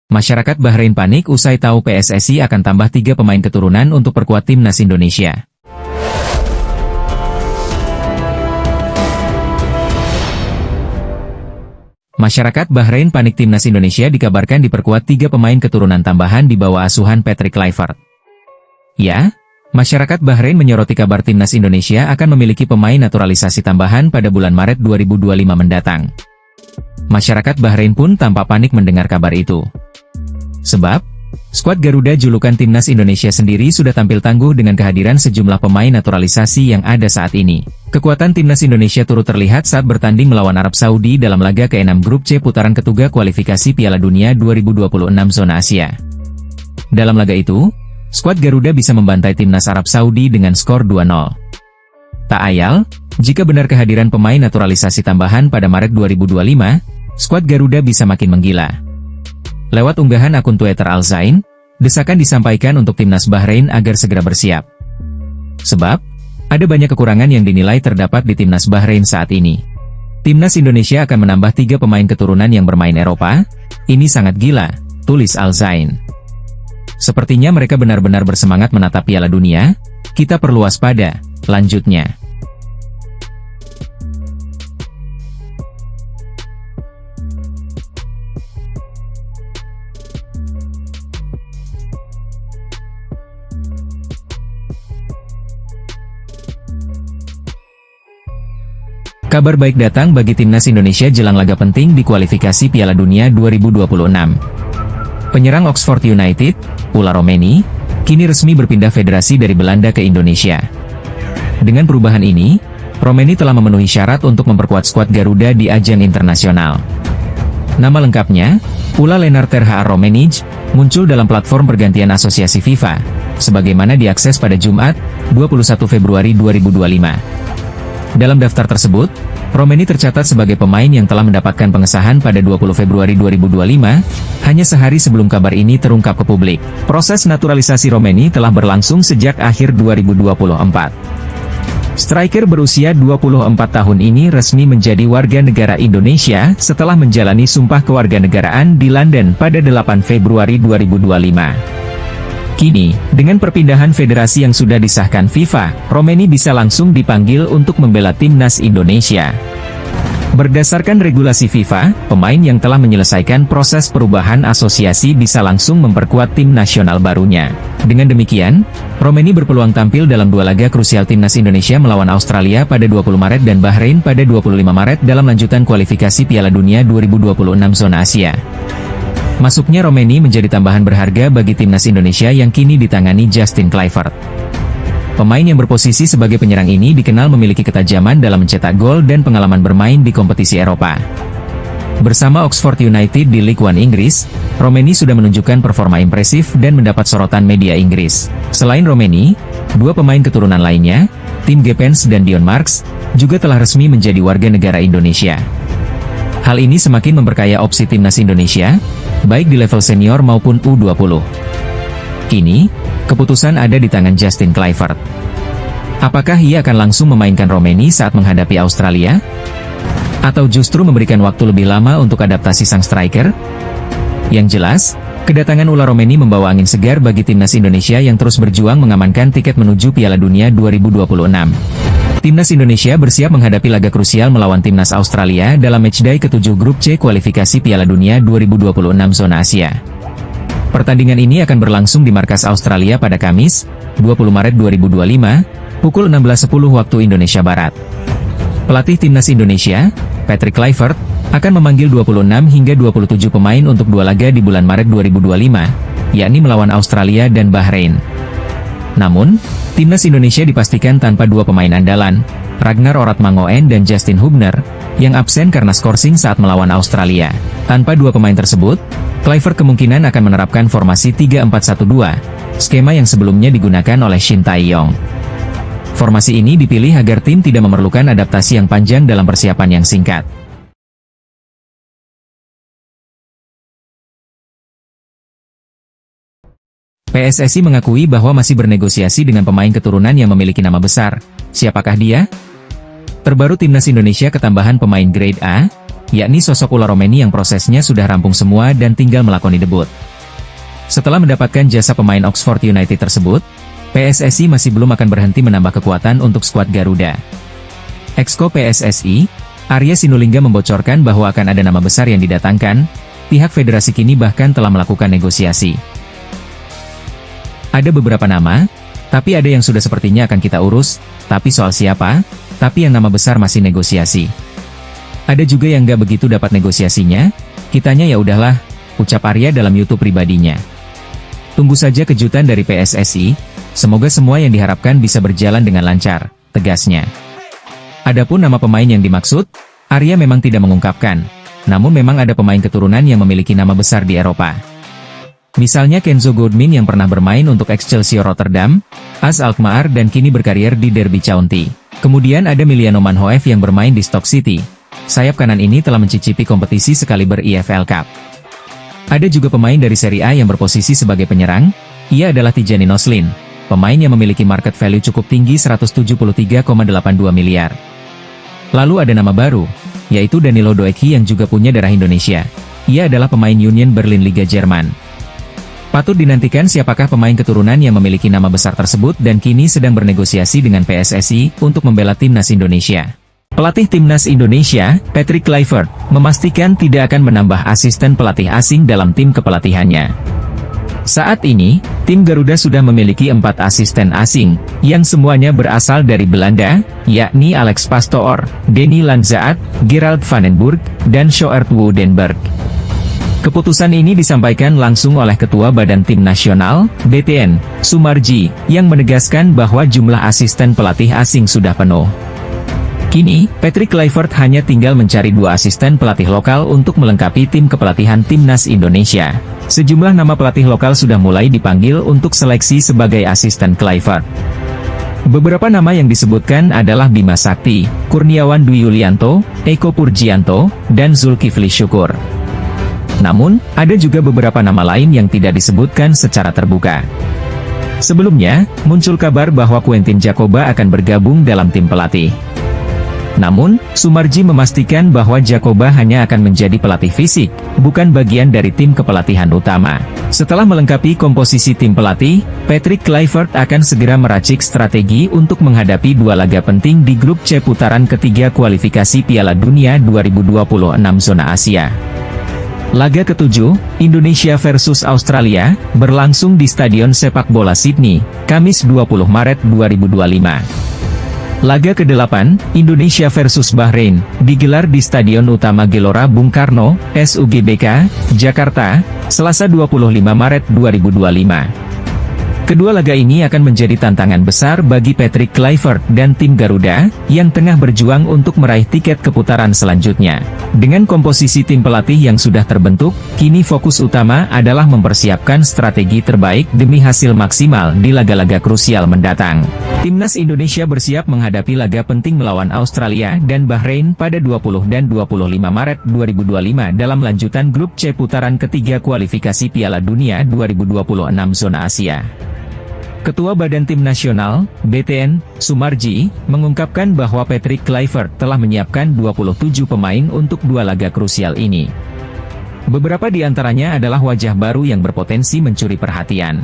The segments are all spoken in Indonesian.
Masyarakat Bahrain panik usai tahu PSSI akan tambah 3 pemain keturunan untuk perkuat timnas Indonesia. Masyarakat Bahrain panik timnas Indonesia dikabarkan diperkuat 3 pemain keturunan tambahan di bawah asuhan Patrick Kluivert. Ya, masyarakat Bahrain menyoroti kabar timnas Indonesia akan memiliki pemain naturalisasi tambahan pada bulan Maret 2025 mendatang. Masyarakat Bahrain pun tampak panik mendengar kabar itu. Sebab, skuad Garuda julukan timnas Indonesia sendiri sudah tampil tangguh dengan kehadiran sejumlah pemain naturalisasi yang ada saat ini. Kekuatan timnas Indonesia turut terlihat saat bertanding melawan Arab Saudi dalam laga ke-6 Grup C putaran ketiga kualifikasi Piala Dunia 2026 zona Asia. Dalam laga itu, skuad Garuda bisa membantai timnas Arab Saudi dengan skor 2-0. Tak ayal, jika benar kehadiran pemain naturalisasi tambahan pada Maret 2025, skuad Garuda bisa makin menggila. Lewat unggahan akun Twitter Al Zain, desakan disampaikan untuk timnas Bahrain agar segera bersiap. Sebab, ada banyak kekurangan yang dinilai terdapat di timnas Bahrain saat ini. Timnas Indonesia akan menambah 3 pemain keturunan yang bermain Eropa, ini sangat gila, tulis Al Zain. Sepertinya mereka benar-benar bersemangat menatap Piala Dunia, kita perlu waspada, lanjutnya. Kabar baik datang bagi timnas Indonesia jelang laga penting di kualifikasi Piala Dunia 2026. Penyerang Oxford United, Ula Romeni, kini resmi berpindah federasi dari Belanda ke Indonesia. Dengan perubahan ini, Romeni telah memenuhi syarat untuk memperkuat skuad Garuda di ajang internasional. Nama lengkapnya, Ula Lennart Ter Haar Romenig, muncul dalam platform pergantian asosiasi FIFA, sebagaimana diakses pada Jumat, 21 Februari 2025. Dalam daftar tersebut, Romeni tercatat sebagai pemain yang telah mendapatkan pengesahan pada 20 Februari 2025, hanya sehari sebelum kabar ini terungkap ke publik. Proses naturalisasi Romeni telah berlangsung sejak akhir 2024. Striker berusia 24 tahun ini resmi menjadi warga negara Indonesia setelah menjalani sumpah kewarganegaraan di London pada 8 Februari 2025. Kini, dengan perpindahan federasi yang sudah disahkan FIFA, Romeni bisa langsung dipanggil untuk membela timnas Indonesia. Berdasarkan regulasi FIFA, pemain yang telah menyelesaikan proses perubahan asosiasi bisa langsung memperkuat tim nasional barunya. Dengan demikian, Romeni berpeluang tampil dalam 2 laga krusial timnas Indonesia melawan Australia pada 20 Maret dan Bahrain pada 25 Maret dalam lanjutan kualifikasi Piala Dunia 2026 zona Asia. Masuknya Romeni menjadi tambahan berharga bagi timnas Indonesia yang kini ditangani Justin Kluivert. Pemain yang berposisi sebagai penyerang ini dikenal memiliki ketajaman dalam mencetak gol dan pengalaman bermain di kompetisi Eropa. Bersama Oxford United di Ligue 1 Inggris, Romeni sudah menunjukkan performa impresif dan mendapat sorotan media Inggris. Selain Romeni, 2 pemain keturunan lainnya, Tim Gepens dan Dion Marks, juga telah resmi menjadi warga negara Indonesia. Hal ini semakin memperkaya opsi timnas Indonesia, baik di level senior maupun U20. Kini, keputusan ada di tangan Justin Kluivert. Apakah ia akan langsung memainkan Romeni saat menghadapi Australia? Atau justru memberikan waktu lebih lama untuk adaptasi sang striker? Yang jelas, kedatangan Ula Romeni membawa angin segar bagi timnas Indonesia yang terus berjuang mengamankan tiket menuju Piala Dunia 2026. Timnas Indonesia bersiap menghadapi laga krusial melawan timnas Australia dalam matchday ke-7 Grup C kualifikasi Piala Dunia 2026 zona Asia. Pertandingan ini akan berlangsung di markas Australia pada Kamis, 20 Maret 2025, pukul 16.10 waktu Indonesia Barat. Pelatih timnas Indonesia, Patrick Kluivert, akan memanggil 26 hingga 27 pemain untuk 2 laga di bulan Maret 2025, yakni melawan Australia dan Bahrain. Namun, timnas Indonesia dipastikan tanpa 2 pemain andalan, Ragnar Oratmangoen dan Justin Hubner, yang absen karena skorsing saat melawan Australia. Tanpa 2 pemain tersebut, Kluivert kemungkinan akan menerapkan formasi 3-4-1-2, skema yang sebelumnya digunakan oleh Shin Tae-yong. Formasi ini dipilih agar tim tidak memerlukan adaptasi yang panjang dalam persiapan yang singkat. PSSI mengakui bahwa masih bernegosiasi dengan pemain keturunan yang memiliki nama besar. Siapakah dia? Terbaru timnas Indonesia ketambahan pemain grade A, yakni sosok Ula Romeni yang prosesnya sudah rampung semua dan tinggal melakoni debut. Setelah mendapatkan jasa pemain Oxford United tersebut, PSSI masih belum akan berhenti menambah kekuatan untuk skuad Garuda. Exco PSSI, Arya Sinulinga membocorkan bahwa akan ada nama besar yang didatangkan, pihak federasi kini bahkan telah melakukan negosiasi. Ada beberapa nama, tapi ada yang sudah sepertinya akan kita urus, tapi soal siapa, tapi yang nama besar masih negosiasi. Ada juga yang nggak begitu dapat negosiasinya, kitanya ya udahlah, ucap Arya dalam YouTube pribadinya. Tunggu saja kejutan dari PSSI, semoga semua yang diharapkan bisa berjalan dengan lancar, tegasnya. Adapun nama pemain yang dimaksud, Arya memang tidak mengungkapkan, namun memang ada pemain keturunan yang memiliki nama besar di Eropa. Misalnya Kenzo Goodmin yang pernah bermain untuk Excelsior Rotterdam, AS Alkmaar dan kini berkarier di Derby County. Kemudian ada Miliano Manhoef yang bermain di Stoke City. Sayap kanan ini telah mencicipi kompetisi sekaliber EFL Cup. Ada juga pemain dari Serie A yang berposisi sebagai penyerang, ia adalah Tijani Noslin, pemain yang memiliki market value cukup tinggi 173,82 miliar. Lalu ada nama baru, yaitu Danilo Doekhi yang juga punya darah Indonesia. Ia adalah pemain Union Berlin Liga Jerman. Patut dinantikan siapakah pemain keturunan yang memiliki nama besar tersebut dan kini sedang bernegosiasi dengan PSSI untuk membela timnas Indonesia. Pelatih timnas Indonesia, Patrick Kluivert, memastikan tidak akan menambah asisten pelatih asing dalam tim kepelatihannya. Saat ini, tim Garuda sudah memiliki 4 asisten asing, yang semuanya berasal dari Belanda, yakni Alex Pastoor, Denny Lanzaat, Gerald Vandenburg, dan Sjoerd Woudenberg. Keputusan ini disampaikan langsung oleh Ketua Badan Tim Nasional, BTN, Sumarji, yang menegaskan bahwa jumlah asisten pelatih asing sudah penuh. Kini, Patrick Kluivert hanya tinggal mencari 2 asisten pelatih lokal untuk melengkapi tim kepelatihan timnas Indonesia. Sejumlah nama pelatih lokal sudah mulai dipanggil untuk seleksi sebagai asisten Kluivert. Beberapa nama yang disebutkan adalah Bima Sakti, Kurniawan Dwi Yulianto, Eko Purjianto, dan Zulkifli Syukur. Namun, ada juga beberapa nama lain yang tidak disebutkan secara terbuka. Sebelumnya, muncul kabar bahwa Quentin Jacoba akan bergabung dalam tim pelatih. Namun, Sumarji memastikan bahwa Jacoba hanya akan menjadi pelatih fisik, bukan bagian dari tim kepelatihan utama. Setelah melengkapi komposisi tim pelatih, Patrick Kluivert akan segera meracik strategi untuk menghadapi 2 laga penting di grup C putaran ketiga kualifikasi Piala Dunia 2026 zona Asia. Laga ke-7, Indonesia versus Australia, berlangsung di Stadion Sepak Bola Sydney, Kamis 20 Maret 2025. Laga ke-8, Indonesia versus Bahrain, digelar di Stadion Utama Gelora Bung Karno, SUGBK, Jakarta, Selasa 25 Maret 2025. Kedua laga ini akan menjadi tantangan besar bagi Patrick Kluivert dan tim Garuda, yang tengah berjuang untuk meraih tiket ke putaran selanjutnya. Dengan komposisi tim pelatih yang sudah terbentuk, kini fokus utama adalah mempersiapkan strategi terbaik demi hasil maksimal di laga-laga krusial mendatang. Timnas Indonesia bersiap menghadapi laga penting melawan Australia dan Bahrain pada 20 dan 25 Maret 2025 dalam lanjutan grup C putaran ketiga kualifikasi Piala Dunia 2026 zona Asia. Ketua Badan Tim Nasional, BTN, Sumarji, mengungkapkan bahwa Patrick Kluivert telah menyiapkan 27 pemain untuk 2 laga krusial ini. Beberapa di antaranya adalah wajah baru yang berpotensi mencuri perhatian.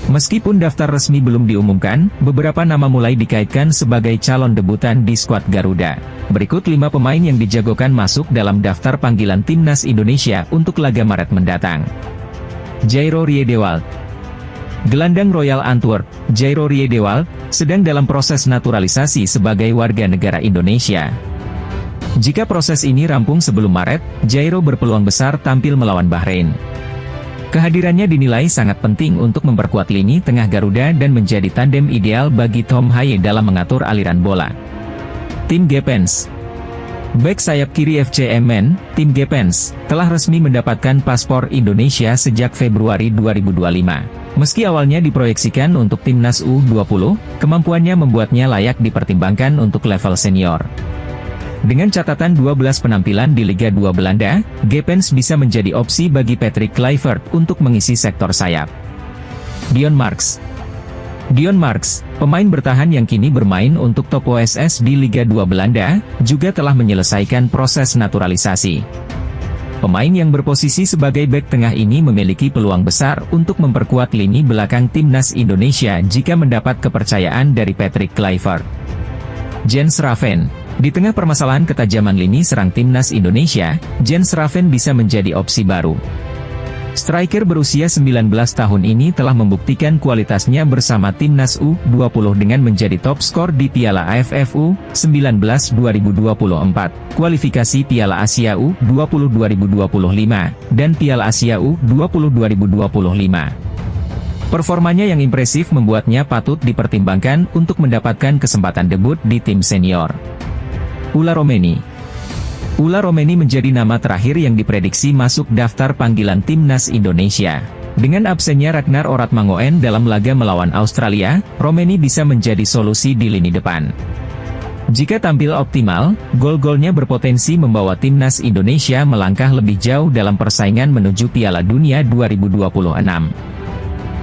Meskipun daftar resmi belum diumumkan, beberapa nama mulai dikaitkan sebagai calon debutan di skuad Garuda. Berikut 5 pemain yang dijagokan masuk dalam daftar panggilan timnas Indonesia untuk laga Maret mendatang. Jairo Riedewald. Gelandang Royal Antwerp, Jairo Riedewald, sedang dalam proses naturalisasi sebagai warga negara Indonesia. Jika proses ini rampung sebelum Maret, Jairo berpeluang besar tampil melawan Bahrain. Kehadirannya dinilai sangat penting untuk memperkuat lini tengah Garuda dan menjadi tandem ideal bagi Tom Haye dalam mengatur aliran bola. Tim Gepens. Bek sayap kiri FC Emmen, Tim Gepens, telah resmi mendapatkan paspor Indonesia sejak Februari 2025. Meski awalnya diproyeksikan untuk timnas U20, kemampuannya membuatnya layak dipertimbangkan untuk level senior. Dengan catatan 12 penampilan di Liga 2 Belanda, Gepens bisa menjadi opsi bagi Patrick Kluivert untuk mengisi sektor sayap. Dion Marks. Dion Marks, pemain bertahan yang kini bermain untuk top OSS di Liga 2 Belanda, juga telah menyelesaikan proses naturalisasi. Pemain yang berposisi sebagai bek tengah ini memiliki peluang besar untuk memperkuat lini belakang timnas Indonesia jika mendapat kepercayaan dari Patrick Kluivert. Jens Raven, di tengah permasalahan ketajaman lini serang timnas Indonesia, Jens Raven bisa menjadi opsi baru. Striker berusia 19 tahun ini telah membuktikan kualitasnya bersama timnas U20 dengan menjadi top skor di Piala AFF U19 2024, kualifikasi Piala Asia U20 2025, dan Piala Asia U20 2025. Performanya yang impresif membuatnya patut dipertimbangkan untuk mendapatkan kesempatan debut di tim senior. Ula Romeni menjadi nama terakhir yang diprediksi masuk daftar panggilan timnas Indonesia. Dengan absennya Ragnar Oratmangoen dalam laga melawan Australia, Romeni bisa menjadi solusi di lini depan. Jika tampil optimal, gol-golnya berpotensi membawa timnas Indonesia melangkah lebih jauh dalam persaingan menuju Piala Dunia 2026.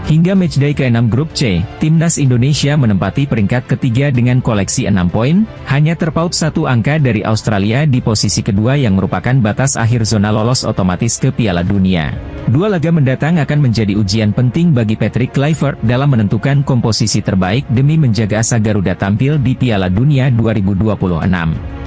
Hingga matchday ke-6 grup C, timnas Indonesia menempati peringkat ketiga dengan koleksi 6 poin, hanya terpaut 1 angka dari Australia di posisi kedua yang merupakan batas akhir zona lolos otomatis ke Piala Dunia. 2 laga mendatang akan menjadi ujian penting bagi Patrick Kluivert dalam menentukan komposisi terbaik demi menjaga asa Garuda tampil di Piala Dunia 2026.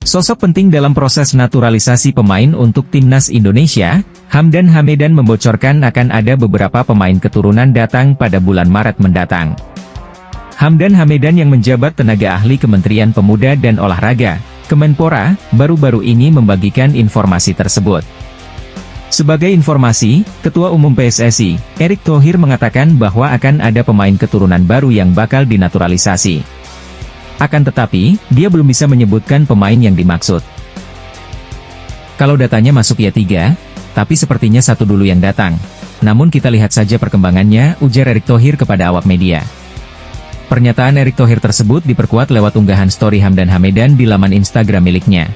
Sosok penting dalam proses naturalisasi pemain untuk timnas Indonesia, Hamdan Hamedan membocorkan akan ada beberapa pemain keturunan datang pada bulan Maret mendatang. Hamdan Hamedan yang menjabat tenaga ahli Kementerian Pemuda dan Olahraga, Kemenpora, baru-baru ini membagikan informasi tersebut. Sebagai informasi, Ketua Umum PSSI, Erick Thohir mengatakan bahwa akan ada pemain keturunan baru yang bakal dinaturalisasi. Akan tetapi, dia belum bisa menyebutkan pemain yang dimaksud. Kalau datanya masuk ya 3, tapi sepertinya 1 dulu yang datang. Namun kita lihat saja perkembangannya, ujar Erick Thohir kepada awak media. Pernyataan Erick Thohir tersebut diperkuat lewat unggahan story Hamdan Hamedan di laman Instagram miliknya.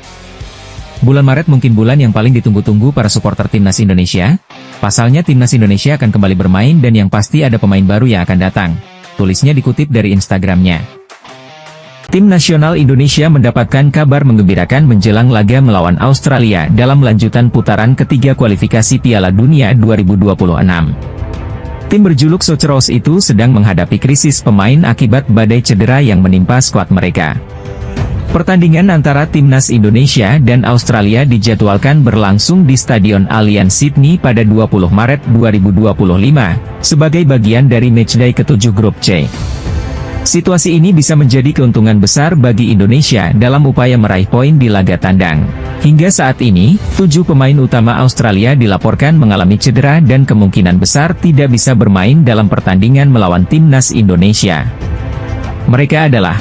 Bulan Maret mungkin bulan yang paling ditunggu-tunggu para supporter timnas Indonesia. Pasalnya timnas Indonesia akan kembali bermain dan yang pasti ada pemain baru yang akan datang. Tulisnya dikutip dari Instagramnya. Tim nasional Indonesia mendapatkan kabar menggembirakan menjelang laga melawan Australia dalam lanjutan putaran ketiga kualifikasi Piala Dunia 2026. Tim berjuluk Soceros itu sedang menghadapi krisis pemain akibat badai cedera yang menimpa skuad mereka. Pertandingan antara timnas Indonesia dan Australia dijadwalkan berlangsung di Stadion Allianz Sydney pada 20 Maret 2025, sebagai bagian dari matchday ke-7 grup C. Situasi ini bisa menjadi keuntungan besar bagi Indonesia dalam upaya meraih poin di laga tandang. Hingga saat ini, 7 pemain utama Australia dilaporkan mengalami cedera dan kemungkinan besar tidak bisa bermain dalam pertandingan melawan timnas Indonesia. Mereka adalah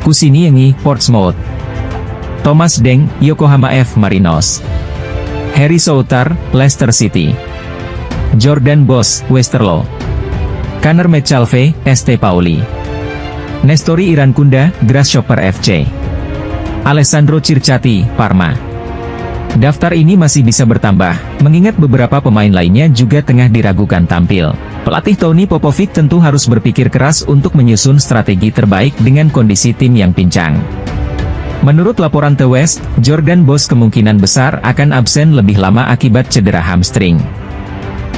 Kusiniengi, Portsmouth; Thomas Deng, Yokohama F. Marinos; Harry Souttar, Leicester City; Jordan Bos, Westerlo; Conor Metcalfe, ST Pauli; Nestori Irankunda, Grasshopper FC; Alessandro Circati, Parma. Daftar ini masih bisa bertambah, mengingat beberapa pemain lainnya juga tengah diragukan tampil. Pelatih Tony Popovic tentu harus berpikir keras untuk menyusun strategi terbaik dengan kondisi tim yang pincang. Menurut laporan The West, Jordan Bos kemungkinan besar akan absen lebih lama akibat cedera hamstring.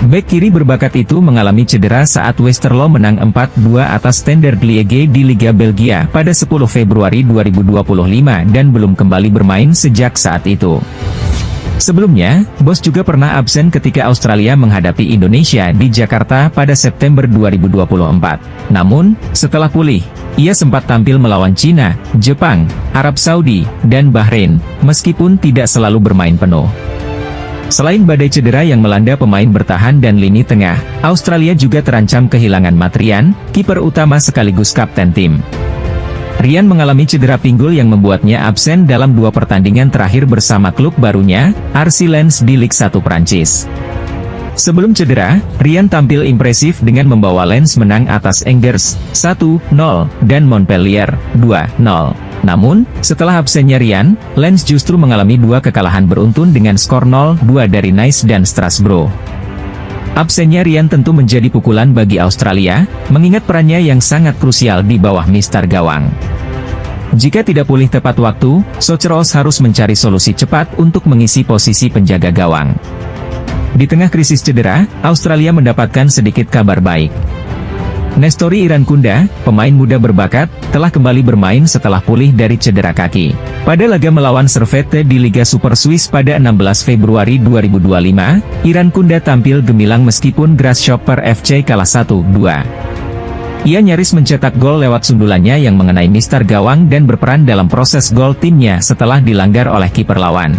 Bek kiri berbakat itu mengalami cedera saat Westerlo menang 4-2 atas Standard Liège di Liga Belgia pada 10 Februari 2025 dan belum kembali bermain sejak saat itu. Sebelumnya, Bos juga pernah absen ketika Australia menghadapi Indonesia di Jakarta pada September 2024. Namun, setelah pulih, ia sempat tampil melawan Cina, Jepang, Arab Saudi, dan Bahrain, meskipun tidak selalu bermain penuh. Selain badai cedera yang melanda pemain bertahan dan lini tengah, Australia juga terancam kehilangan Matt Ryan, kiper utama sekaligus kapten tim. Ryan mengalami cedera pinggul yang membuatnya absen dalam 2 pertandingan terakhir bersama klub barunya, RC Lens di Ligue 1 Prancis. Sebelum cedera, Ryan tampil impresif dengan membawa Lens menang atas Angers 1-0 dan Montpellier 2-0. Namun, setelah absennya Ryan, Lens justru mengalami 2 kekalahan beruntun dengan skor 0-2 dari Nice dan Strasbourg. Absennya Rian tentu menjadi pukulan bagi Australia, mengingat perannya yang sangat krusial di bawah mister gawang. Jika tidak pulih tepat waktu, Socheros harus mencari solusi cepat untuk mengisi posisi penjaga gawang. Di tengah krisis cedera, Australia mendapatkan sedikit kabar baik. Nestori Irankunda, pemain muda berbakat, telah kembali bermain setelah pulih dari cedera kaki. Pada laga melawan Servette di Liga Super Swiss pada 16 Februari 2025, Irankunda tampil gemilang meskipun Grasshopper FC kalah 1-2. Ia nyaris mencetak gol lewat sundulannya yang mengenai mister gawang dan berperan dalam proses gol timnya setelah dilanggar oleh kiper lawan.